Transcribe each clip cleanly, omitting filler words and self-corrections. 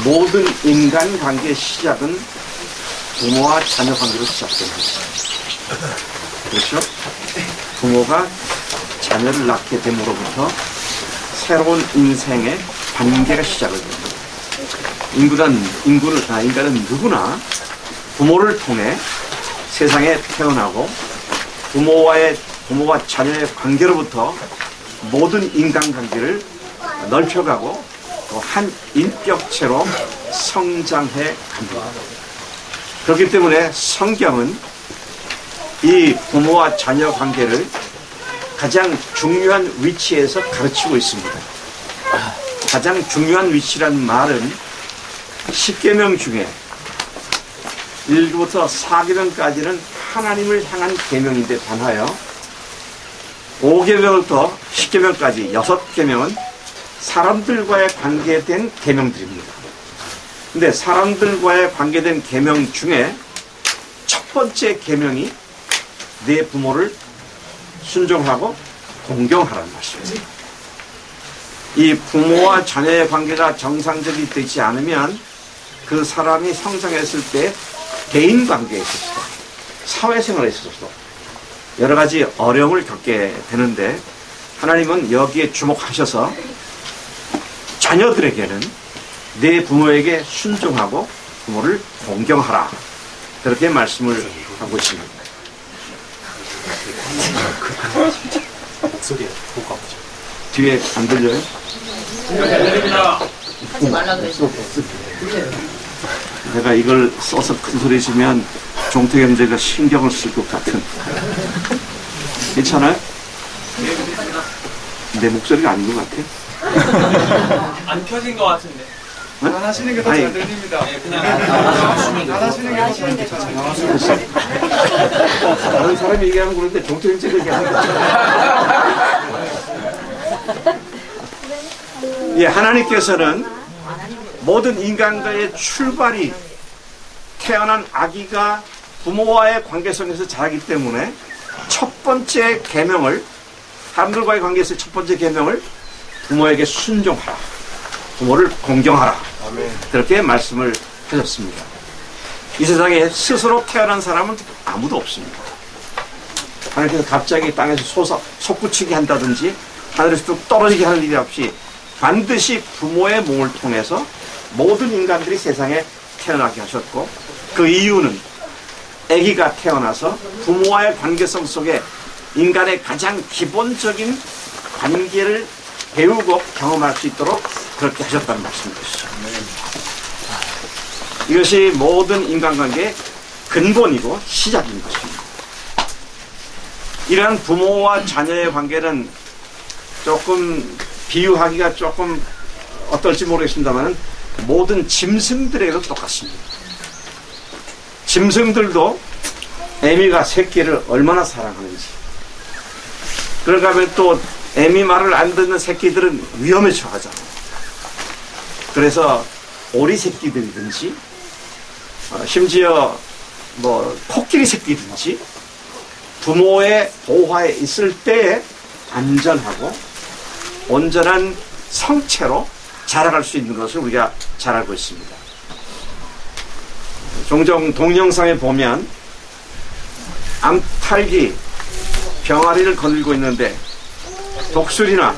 모든 인간관계의 시작은 부모와 자녀 관계로 시작됩니다. 그렇죠? 부모가 자녀를 낳게 됨으로부터 새로운 인생의 관계가 시작을 됩니다. 인간은 누구나 부모를 통해 세상에 태어나고 부모와 자녀의 관계로부터 모든 인간관계를 넓혀가고 또 한 인격체로 성장해 갑니다. 그렇기 때문에 성경은 이 부모와 자녀 관계를 가장 중요한 위치에서 가르치고 있습니다. 가장 중요한 위치라는 말은 10계명 중에 1부터 4계명까지는 하나님을 향한 계명인데 반하여 5계명부터 10계명까지 6계명은 사람들과의 관계된 계명들입니다. 근데 사람들과의 관계된 계명 중에 첫 번째 계명이 내 부모를 순종하고 공경하라는 것입니다. 이 부모와 자녀의 관계가 정상적이 되지 않으면 그 사람이 성장했을 때 개인 관계에 있어서도 사회생활에 있어서도 여러 가지 어려움을 겪게 되는데 하나님은 여기에 주목하셔서 자녀들에게는 내 부모에게 순종하고 부모를 공경하라 그렇게 말씀을 하고 있습니다. 목소리에 보고 가보죠. 뒤에 안 들려요? 하지 말라 그랬어. 내가 이걸 써서 큰 소리 지면 종택 형제가 신경을 쓸 것 같은. 괜찮아요? 내 목소리가 아닌 것 같아? 안 켜진 것 같은데. 안 하시는 게 더 잘 들립니다. 네, 그냥 안 하시는 게 더 잘 들립니다. 다른 사람이 얘기하는 그런데 종택 형제가 얘기하는 거야. 예, 하나님께서는 모든 인간과의 출발이 태어난 아기가 부모와의 관계성에서 자라기 때문에 첫 번째 계명을 사람들과의 관계에서 첫 번째 계명을 부모에게 순종하라, 부모를 공경하라. 그렇게 말씀을 하셨습니다. 이 세상에 스스로 태어난 사람은 아무도 없습니다. 하나님께서 갑자기 땅에서 솟구치게 한다든지 하늘에서 뚝 떨어지게 하는 일이 없이 반드시 부모의 몸을 통해서 모든 인간들이 세상에 태어나게 하셨고 그 이유는 아기가 태어나서 부모와의 관계성 속에 인간의 가장 기본적인 관계를 배우고 경험할 수 있도록 그렇게 하셨다는 말씀이시죠. 이것이 모든 인간관계의 근본이고 시작인 것입니다. 이러한 부모와 자녀의 관계는 조금 비유하기가 조금 어떨지 모르겠습니다만 모든 짐승들에게도 똑같습니다. 짐승들도 애미가 새끼를 얼마나 사랑하는지, 그런가 하면 또 애미 말을 안 듣는 새끼들은 위험에 처하잖아요. 그래서 오리 새끼들이든지 심지어 코끼리 새끼든지 부모의 보호하에 있을 때에 안전하고 온전한 성체로 자라갈 수 있는 것을 우리가 잘 알고 있습니다. 종종 동영상에 보면 암탉이 병아리를 거느리고 있는데 독수리나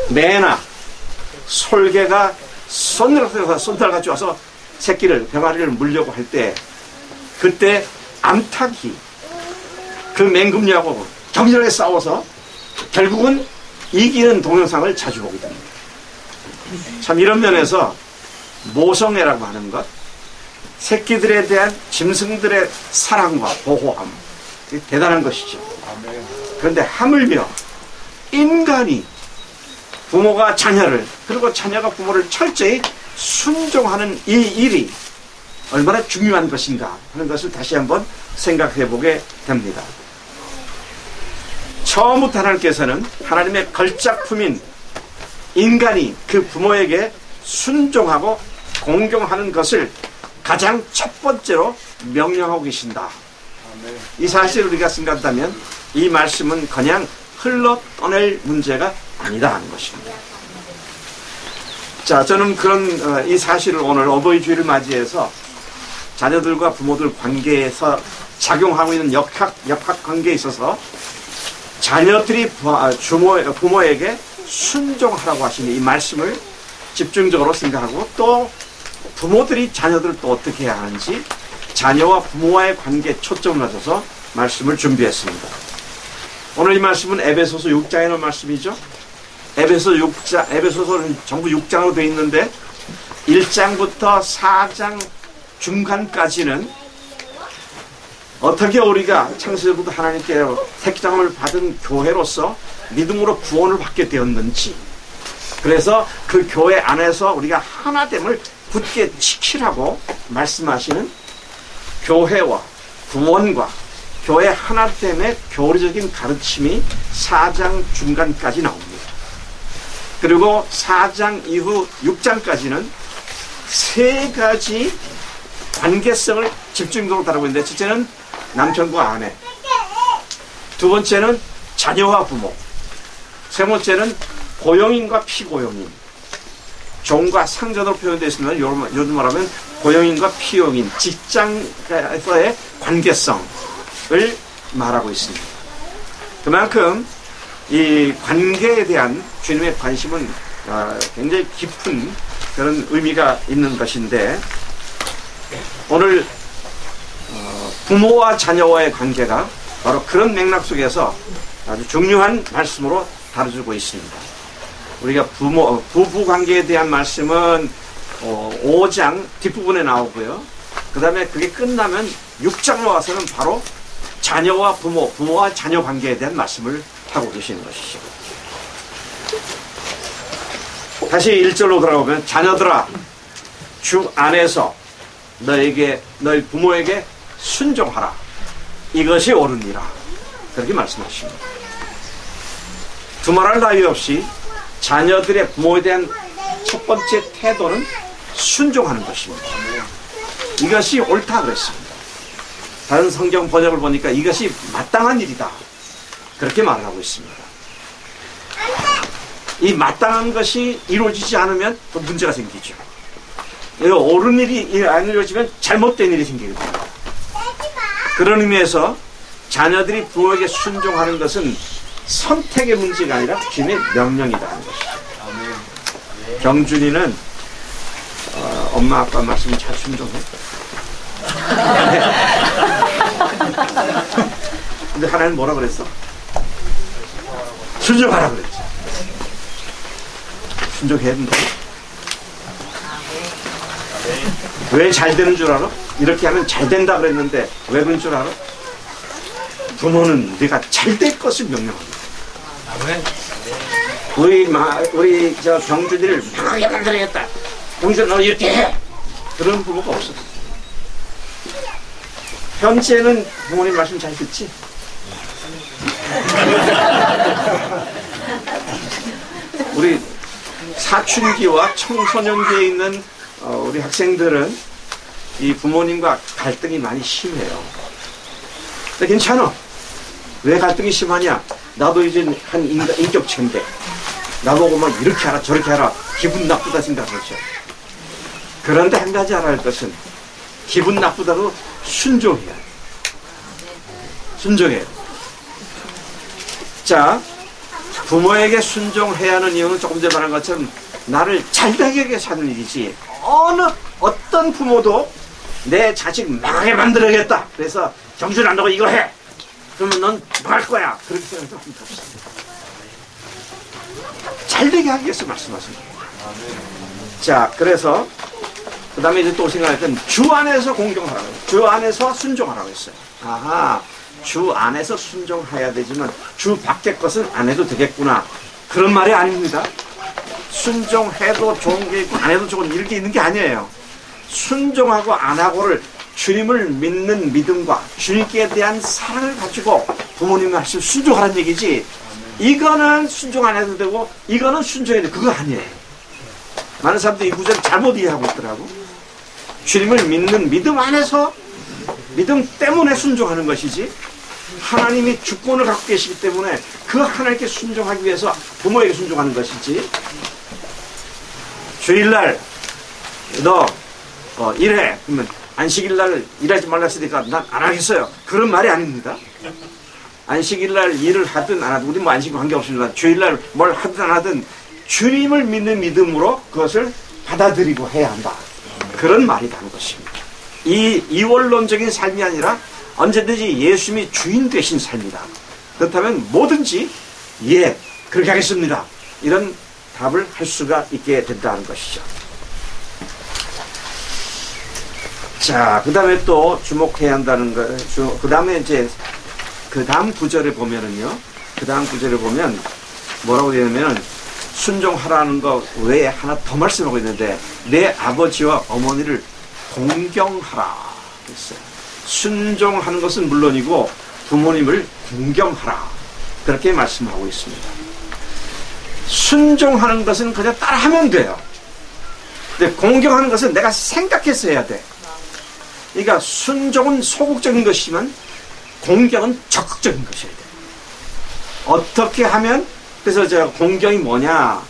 매나 솔개가 손을 가져와서 병아리를 물려고 할 때 그때 암탉이 그 맹금류하고 격렬하게 싸워서 결국은 이기는 동영상을 자주 보게 됩니다. 참 이런 면에서 모성애라고 하는 것, 새끼들에 대한 짐승들의 사랑과 보호함, 대단한 것이죠. 그런데 하물며 인간이 부모가 자녀를 그리고 자녀가 부모를 철저히 순종하는 이 일이 얼마나 중요한 것인가 하는 것을 다시 한번 생각해 보게 됩니다. 처음부터 하나님께서는 하나님의 걸작품인 인간이 그 부모에게 순종하고 공경하는 것을 가장 첫 번째로 명령하고 계신다. 이 사실을 우리가 생각한다면 이 말씀은 그냥 흘러 떠낼 문제가 아니다 하는 것입니다. 자, 저는 그런 이 사실을 오늘 어버이 주일을 맞이해서 자녀들과 부모들 관계에서 작용하고 있는 역학 관계에 있어서 자녀들이 부모에게 순종하라고 하시는 이 말씀을 집중적으로 생각하고, 또 부모들이 자녀들을 또 어떻게 해야 하는지 자녀와 부모와의 관계에 초점을 맞춰서 말씀을 준비했습니다. 오늘 이 말씀은 에베소서 6장에 있는 말씀이죠. 에베소서는 전부 6장으로 되어 있는데 1장부터 4장 중간까지는 어떻게 우리가 창세전부터 하나님께 택장을 받은 교회로서 믿음으로 구원을 받게 되었는지, 그래서 그 교회 안에서 우리가 하나됨을 굳게 지키라고 말씀하시는 교회와 구원과 교회 하나됨의 교리적인 가르침이 4장 중간까지 나옵니다. 그리고 4장 이후 6장까지는 세 가지 관계성을 집중적으로 다루고 있는데, 첫째는 남편과 아내, 두 번째는 자녀와 부모, 세 번째는 고용인과 피고용인, 종과 상전으로 표현되어 있습니다. 요즘 말하면 고용인과 피용인, 직장에서의 관계성을 말하고 있습니다. 그만큼 이 관계에 대한 주님의 관심은 굉장히 깊은 그런 의미가 있는 것인데, 오늘 부모와 자녀와의 관계가 바로 그런 맥락 속에서 아주 중요한 말씀으로 다뤄주고 있습니다. 우리가 부부 관계에 대한 말씀은 5장 뒷부분에 나오고요. 그 다음에 그게 끝나면 6장으로 와서는 바로 자녀와 부모와 자녀 관계에 대한 말씀을 하고 계시는 것이죠. 다시 1절로 돌아오면, 자녀들아 주 안에서 너희 부모에게 순종하라, 이것이 옳으니라, 그렇게 말씀하십니다. 두말할 나위 없이 자녀들의 부모에 대한 첫 번째 태도는 순종하는 것입니다. 이것이 옳다 그랬습니다. 다른 성경 번역을 보니까 이것이 마땅한 일이다, 그렇게 말을 하고 있습니다. 이 마땅한 것이 이루어지지 않으면 또 문제가 생기죠. 옳은 일이 안 이루어지면 잘못된 일이 생기거든요. 그런 의미에서 자녀들이 부모에게 순종하는 것은 선택의 문제가 아니라 주님의 명령이라는 것이죠. 경준이는 엄마 아빠 말씀 잘 순종해. 근데 하나님 뭐라 그랬어? 순종하라 그랬죠. 순종해야 된다. 왜 잘 되는 줄 알아? 이렇게 하면 잘 된다 그랬는데 왜 그런 줄 알아? 부모는 네가 잘 될 것을 명령합니다. 우리 저 병준이를 망하게 만들어야겠다. 병준 너 이렇게 해. 그런 부모가 없었어. 현재는 부모님 말씀 잘 듣지? 우리 사춘기와 청소년기에 있는 우리 학생들은 이 부모님과 갈등이 많이 심해요. 근데 괜찮아. 왜 갈등이 심하냐? 나도 이제 한 인격체인데 나보고 막 이렇게 하라 저렇게 하라 기분 나쁘다 생각하죠. 그런데 한 가지 알아야 할 것은 기분 나쁘다고 순종해야 돼. 순종해야 돼. 자, 부모에게 순종해야 하는 이유는 조금 전에 말한 것처럼 나를 잘되게 위해서 하는 일이지, 어떤 부모도 내 자식 망하게 만들어야겠다, 그래서 경준 안 하고 이거 해, 그러면 넌 망할 거야, 그렇게 생각도 합니다. 잘되게 하기 위해서 말씀하십니다. 자, 그래서 그 다음에 이제 또 생각할 땐 주 안에서 공경하라고, 주 안에서 순종하라고 했어요. 아하, 주 안에서 순종해야 되지만 주 밖의 것은 안 해도 되겠구나, 그런 말이 아닙니다. 순종해도 좋은 게 있고 안 해도 좋은 이렇게 있는 게 아니에요. 순종하고 안 하고를 주님을 믿는 믿음과 주님께 대한 사랑을 가지고 부모님 말씀 순종하라는 얘기지, 이거는 순종 안 해도 되고 이거는 순종해야 돼, 그거 아니에요. 많은 사람들이 이 구절을 잘못 이해하고 있더라고. 주님을 믿는 믿음 안에서, 믿음 때문에 순종하는 것이지, 하나님이 주권을 갖고 계시기 때문에 그 하나님께 순종하기 위해서 부모에게 순종하는 것이지, 주일날 너 일해. 그러면 안식일날 일하지 말라 했으니까 난 안 하겠어요. 그런 말이 아닙니다. 안식일날 일을 하든 안 하든 우리 뭐 안식 관계없습니다. 주일날 뭘 하든 안 하든 주님을 믿는 믿음으로 그것을 받아들이고 해야 한다. 그런 말이라는 것입니다. 이 이원론적인 삶이 아니라 언제든지 예수님이 주인 되신 삶이다. 그렇다면 뭐든지 예 그렇게 하겠습니다. 이런 답을 할 수가 있게 된다는 것이죠. 자, 그 다음에 또 주목해야 한다는 거, 그 다음에 이제, 그 다음 구절을 보면은요, 그 다음 구절을 보면 뭐라고 되냐면은 순종하라는 거 외에 하나 더 말씀하고 있는데, 내 아버지와 어머니를 공경하라. 했어요. 순종하는 것은 물론이고, 부모님을 공경하라. 그렇게 말씀하고 있습니다. 순종하는 것은 그냥 따라하면 돼요. 근데 공경하는 것은 내가 생각해서 해야 돼. 그러니까 순종은 소극적인 것이지만 공경은 적극적인 것이어야 돼. 어떻게 하면 그래서 제가 공경이 뭐냐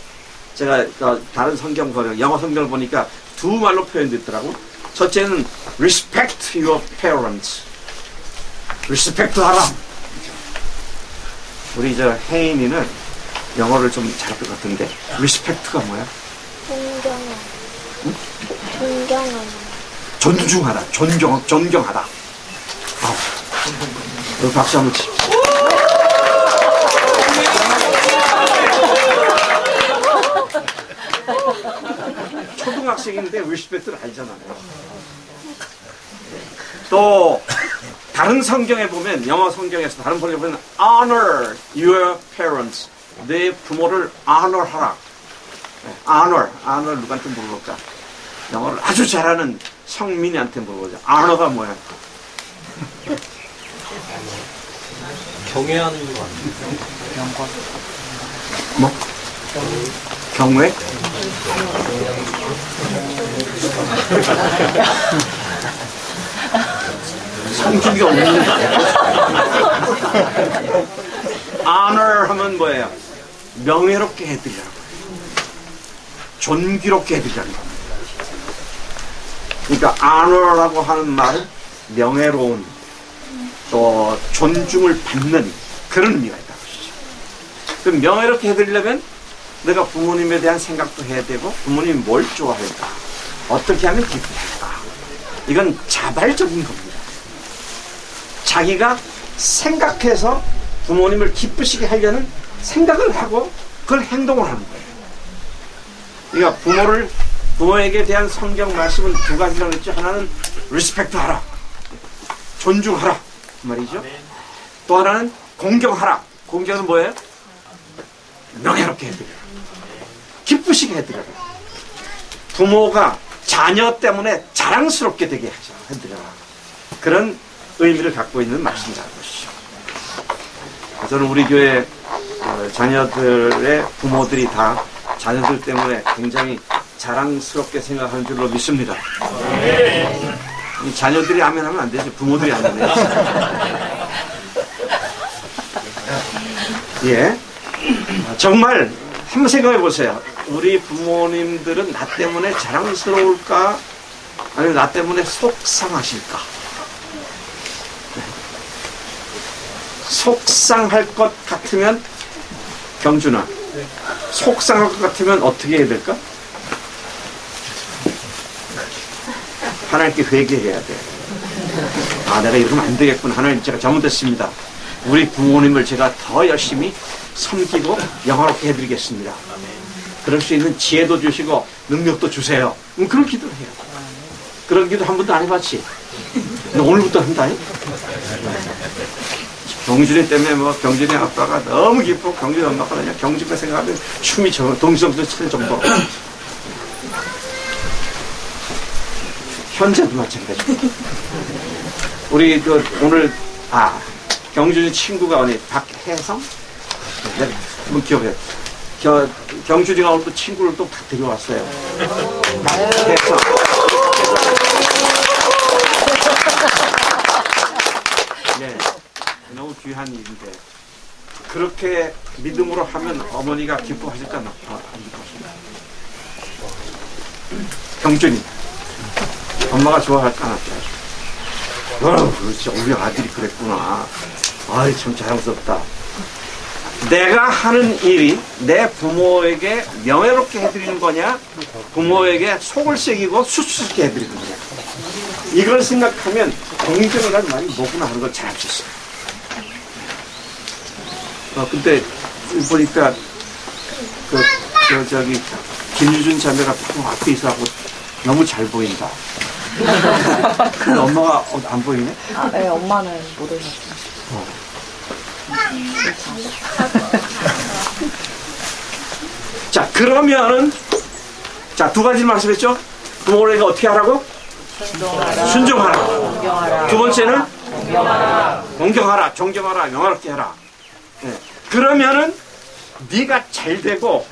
제가 다른 성경 영어 성경을 보니까 두 말로 표현됐더라고. 첫째는 respect your parents. respect 하라. 우리 저 혜인이는 영어를 좀 잘할 것 같은데 respect가 뭐야? 존경하다. 응? 존경하다. 존중하다, 존경하다. 박수 한번 치. 초등학생인데 리스펙트를 알잖아요. 또 다른 성경에 보면 영어 성경에서 다른 성경에 보면 honor your parents. 내 부모를 honor하라. honor 누구한테 물어볼까? 영어를 아주 잘하는 성민이한테 물어보자. honor가 뭐야? 경외하는 거 아니에요? 뭐? 경외? 성질이 없는 거 아니야? honor 하면 뭐예요? 명예롭게 해드리라고. 존귀롭게 해드리라는 겁니다. 그러니까 honor라고 하는 말은 명예로운 또 존중을 받는 그런 의미가 있다는 것이죠. 그럼 명예롭게 해드리려면 내가 부모님에 대한 생각도 해야 되고 부모님이 뭘 좋아할까? 어떻게 하면 기쁘할까? 이건 자발적인 겁니다. 자기가 생각해서 부모님을 기쁘시게 하려는 생각을 하고 그걸 행동을 하는 거예요. 그러니까 부모에게 대한 성경 말씀은 두 가지라고 했죠. 하나는 리스펙트 하라. 존중하라. 그 말이죠. 또 하나는 공경하라. 공경은 뭐예요? 명예롭게 해드려라. 기쁘시게 해드려라. 부모가 자녀 때문에 자랑스럽게 되게 해드려라. 그런 의미를 갖고 있는 말씀이라는 것이죠. 저는 우리 교회 자녀들의 부모들이 다 자녀들 때문에 굉장히 자랑스럽게 생각하는 줄로 믿습니다. 이 자녀들이 아멘 하면 안 되죠. 부모들이 아멘 해야지. 예. 정말 한번 생각해 보세요. 우리 부모님들은 나 때문에 자랑스러울까? 아니면 나 때문에 속상하실까? 속상할 것 같으면 경준아, 속상할 것 같으면 어떻게 해야 될까? 하나님께 회개해야 돼. 아, 내가 이러면 안 되겠구나. 하나님, 제가 잘못했습니다. 우리 부모님을 제가 더 열심히 섬기고 영화롭게 해드리겠습니다. 그럴 수 있는 지혜도 주시고 능력도 주세요. 그런 기도를 해요. 그런 기도 한 번도 안 해봤지? 근데 오늘부터 한다. 경준이 때문에 뭐 경준이 아빠가 너무 기쁘고 경준이 엄마가 그냥 경준과 생각하면 춤이 동성도 칠 정도로. 현재도 마찬가지고. 우리 오늘 경준이 친구가 어디 박혜성? 네, 한번 기억해요. 경준이가 오늘 또 친구를 또 다 데려왔어요. 박혜성. 네, 너무 귀한 일인데 그렇게 믿음으로 하면 어머니가 기뻐하실까? 안 기뻐하실까? 경준이. 엄마가 좋아할까 안 할까? 그렇지. 우리 아들이 그랬구나. 아이, 참 자랑스럽다. 내가 하는 일이 내 부모에게 명예롭게 해드리는 거냐, 부모에게 속을 새기고 수수스럽게 해드리는 거냐. 이걸 생각하면 공정이라는 말이 뭐구나 하는 걸 잘 알 수 있어요. 근데 보니까 저기 김유준 자매가 방 앞에 있어갖고 너무 잘 보인다. 근데 엄마가 안 보이네? 네, 엄마는 못 오셨어요. 자, 그러면은, 자, 두 가지 말씀했죠? 부모에게 어떻게 하라고? 순종하라. 두 번째는? 공경하라, 존경하라, 명예롭게 해라. 네. 그러면은, 네가 잘 되고,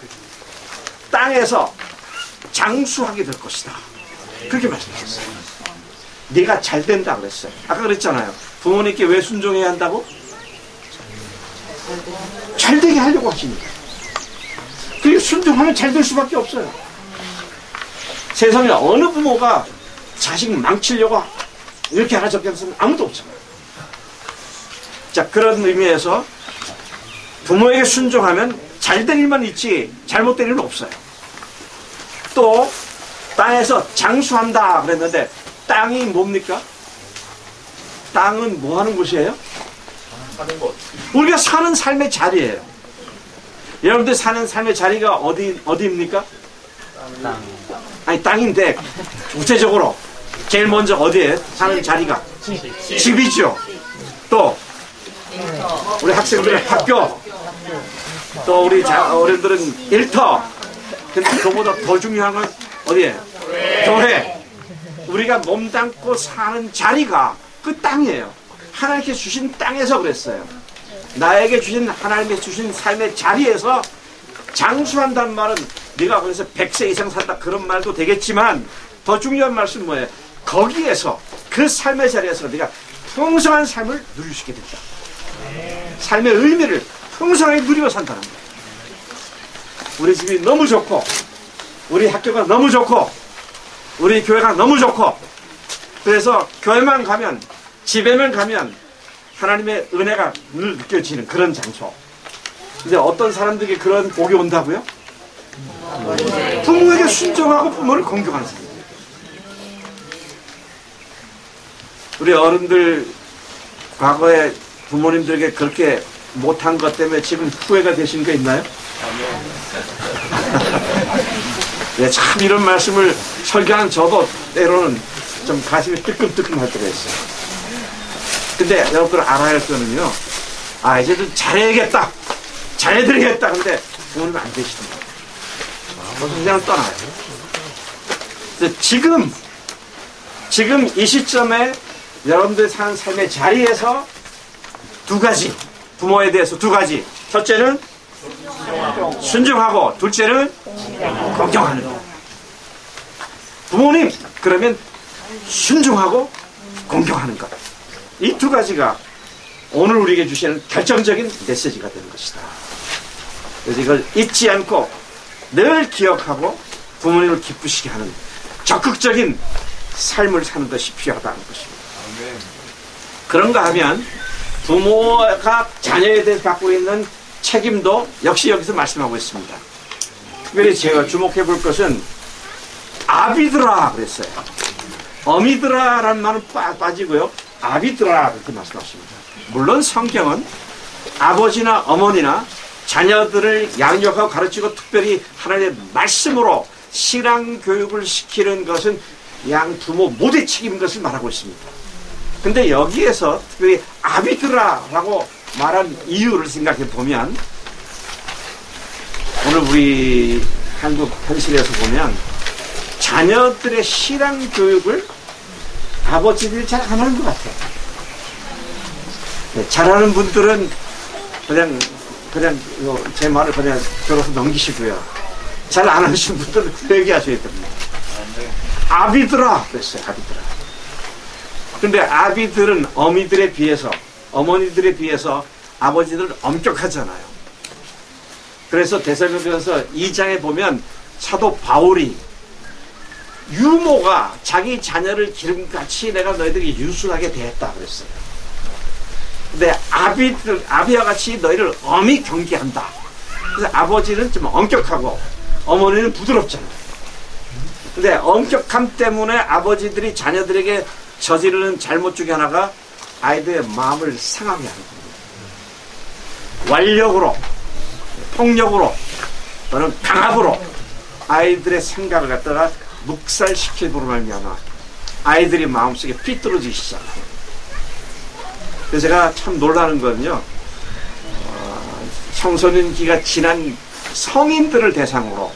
땅에서 장수하게 될 것이다. 그렇게 말씀하셨어요. 네가 잘 된다 그랬어요. 아까 그랬잖아요. 부모님께 왜 순종해야 한다고? 잘 되게 하려고 하시니까. 그게 순종하면 잘 될 수밖에 없어요. 세상에 어느 부모가 자식 망치려고 이렇게 하나 저렇게 하는 아무도 없잖아요. 자, 그런 의미에서 부모에게 순종하면 잘 될 일만 있지 잘못될 일은 없어요. 또 땅에서 장수한다 그랬는데 땅이 뭡니까? 땅은 뭐 하는 곳이에요? 사는 것. 우리가 사는 삶의 자리예요. 여러분들 사는 삶의 자리가 어디입니까? 아니, 땅인데 구체적으로 제일 먼저 어디에 사는 자리가? 집이죠. 또 우리 학생들의 학교, 또 우리 어른들은 일터. 근데 그보다 더 중요한 건 어디에? 교회. 우리가 몸담고 사는 자리가 그 땅이에요. 하나님께 주신 땅에서 그랬어요. 나에게 주신 하나님께 주신 삶의 자리에서 장수한다는 말은 네가 그래서 100세 이상 산다 그런 말도 되겠지만 더 중요한 말씀은 뭐예요? 거기에서 그 삶의 자리에서 네가 풍성한 삶을 누릴 수 있게 된다. 삶의 의미를 풍성하게 누리며 산다는 거예요. 우리 집이 너무 좋고 우리 학교가 너무 좋고 우리 교회가 너무 좋고 그래서 교회만 가면 집에만 가면 하나님의 은혜가 늘 느껴지는 그런 장소. 근데 어떤 사람들에게 그런 복이 온다고요? 부모에게 순종하고 부모를 공경하는 사람. 우리 어른들 과거에 부모님들에게 그렇게 못한 것 때문에 지금 후회가 되신 거 있나요? 네, 참 이런 말씀을 설교한 저도 때로는 좀 가슴이 뜨끔뜨끔할 때가 있어요. 근데 여러분들 알아야 할 거는요, 이제 좀 잘해야겠다, 잘해드리겠다. 근데 부모님 안 되시는 거예요. 벌써 그냥 떠나요. 근데 지금 이 시점에 여러분들 사는 삶의 자리에서 두 가지, 부모에 대해서 두 가지. 첫째는 순종하고 둘째는 공경하는 거. 부모님, 그러면 순종하고 공경하는 것. 이 두 가지가 오늘 우리에게 주시는 결정적인 메시지가 되는 것이다. 그래서 이걸 잊지 않고 늘 기억하고 부모님을 기쁘시게 하는 적극적인 삶을 사는 것이 필요하다는 것입니다. 그런가 하면 부모가 자녀에 대해 갖고 있는 책임도 역시 여기서 말씀하고 있습니다. 특별히 제가 주목해 볼 것은 아비드라 그랬어요. 어미드라라는 말은 빠지고요. 아비드라 그렇게 말씀하십니다. 물론 성경은 아버지나 어머니나 자녀들을 양육하고 가르치고 특별히 하나님의 말씀으로 신앙 교육을 시키는 것은 양 부모 모두의 책임인 것을 말하고 있습니다. 근데 여기에서 특별히 아비드라라고 말한 이유를 생각해 보면 오늘 우리 한국 현실에서 보면 자녀들의 신앙 교육을 아버지들이 잘 안 하는 것 같아요. 네, 잘하는 분들은 그냥 제 말을 그냥 들어서 넘기시고요. 잘 안 하시는 분들은 얘기하셔야 됩니다. 아비드라 그랬어요. 아비드라. 근데 아비들은 어미들에 비해서 어머니들에 비해서 아버지들은 엄격하잖아요. 그래서 데살로니가서 2장에 보면 사도 바울이 유모가 자기 자녀를 기름같이 내가 너희들에게 유순하게 대했다 그랬어요. 근데 아비와 같이 너희를 엄히 경계한다. 그래서 아버지는 좀 엄격하고 어머니는 부드럽잖아요. 근데 엄격함 때문에 아버지들이 자녀들에게 저지르는 잘못 중에 하나가 아이들의 마음을 상하게 하는 겁니다. 완력으로, 폭력으로 또는 강압으로 아이들의 생각을 갖다가 묵살시키므로 말미암아 아이들이 마음속에 삐뚤어지기 시작해요. 그래서 제가 참 놀라는 거는요, 청소년기가 지난 성인들을 대상으로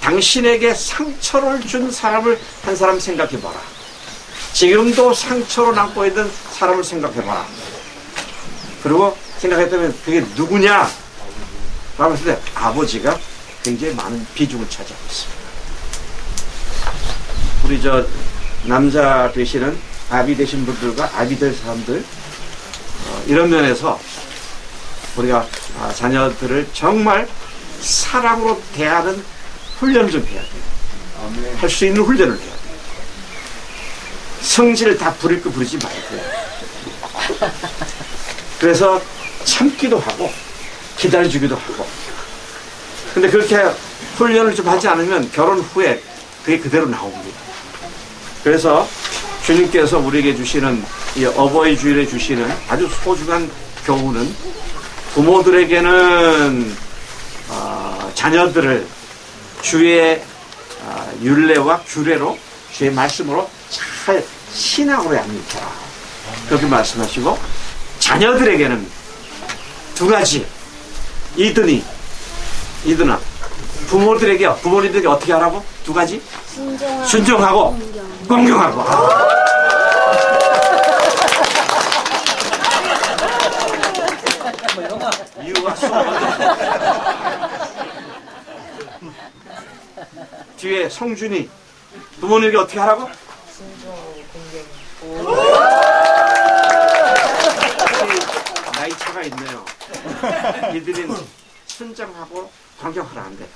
당신에게 상처를 준 사람을 한 사람 생각해봐라. 지금도 상처로 남고 있는 사람을 생각해봐라. 그리고 생각했다면 그게 누구냐? 라고 했을 때 아버지가 굉장히 많은 비중을 차지하고 있습니다. 우리 저 남자 되시는 아비 되신 분들과 아비 될 사람들, 이런 면에서 우리가 자녀들을 정말 사랑으로 대하는 훈련을 좀 해야 돼요. 할 수 있는 훈련을 해야 돼요. 성질을 다 부릴 거 부리지 말고요. 그래서 참기도 하고 기다려주기도 하고. 근데 그렇게 훈련을 좀 하지 않으면 결혼 후에 그게 그대로 나옵니다. 그래서 주님께서 우리에게 주시는 이 어버이 주일에 주시는 아주 소중한 교훈은 부모들에게는 자녀들을 주의 율례와 규례로 주의 말씀으로 잘 신앙으로 양육해라. 그렇게 말씀하시고 자녀들에게는 두 가지 이드나 부모님들에게 어떻게 하라고? 두 가지? 순종하고 공경하고. 이유가 뒤에 성준이 부모님에게 어떻게 하라고? 나이 차가 있네요. 이들은 순종하고 공경하라는데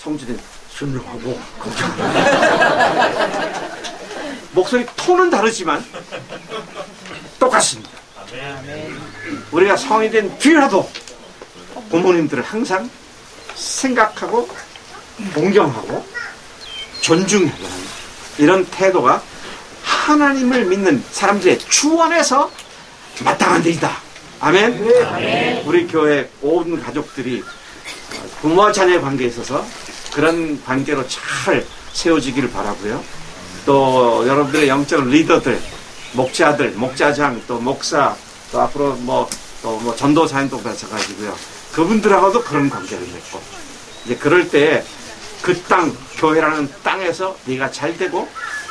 성준이는 순종하고 공경하라. 목소리 톤은 다르지만 똑같습니다. 우리가 성이 된 뒤라도 부모님들을 항상 생각하고 공경하고 존중해야 하는 이런 태도가 하나님을 믿는 사람들의 주 안에서 마땅한 일이다. 아멘. 아멘. 우리 교회 온 가족들이 부모와 자녀의 관계에 있어서 그런 관계로 잘 세워지기를 바라고요. 또 여러분들의 영적 리더들, 목자들, 목자장, 또 목사, 또 앞으로 또 전도사님도 마찬가지고요. 그분들하고도 그런 관계를 맺고 이제 그럴 때 그 땅, 교회라는 땅에서 네가 잘 되고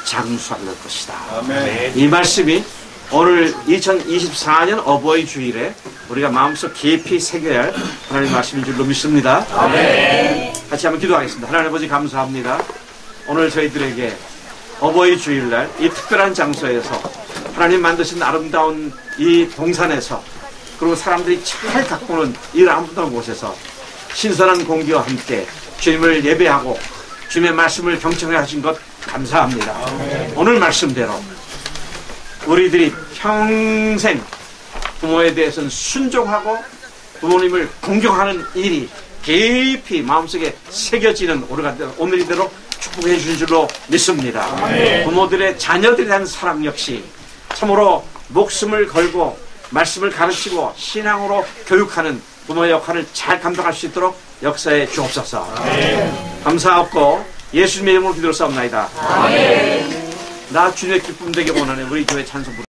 장수하게 될 것이다. 아멘. 이 말씀이 오늘 2024년 어버이 주일에 우리가 마음속 깊이 새겨야 할 하나님의 말씀인 줄로 믿습니다. 아멘. 같이 한번 기도하겠습니다. 하나님 아버지 감사합니다. 오늘 저희들에게 어버이 주일날 이 특별한 장소에서 하나님 만드신 아름다운 이 동산에서 그리고 사람들이 잘 가꾸는 이 아름다운 곳에서 신선한 공기와 함께 주님을 예배하고 주님의 말씀을 경청해 하신 것 감사합니다. 아멘. 오늘 말씀대로 우리들이 평생 부모에 대해서는 순종하고 부모님을 공경하는 일이 깊이 마음속에 새겨지는 오늘이 대로 축복해 주신 줄로 믿습니다. 아멘. 부모들의 자녀들에 대한 사랑 역시 참으로 목숨을 걸고 말씀을 가르치고 신앙으로 교육하는 부모의 역할을 잘 감당할 수 있도록 역사에 주옵소서. 아멘. 감사하고 예수님의 이름으로 기도를 싸움나이다. 아멘. 나 주님의 기쁨 되게 원하는 우리 교회 찬송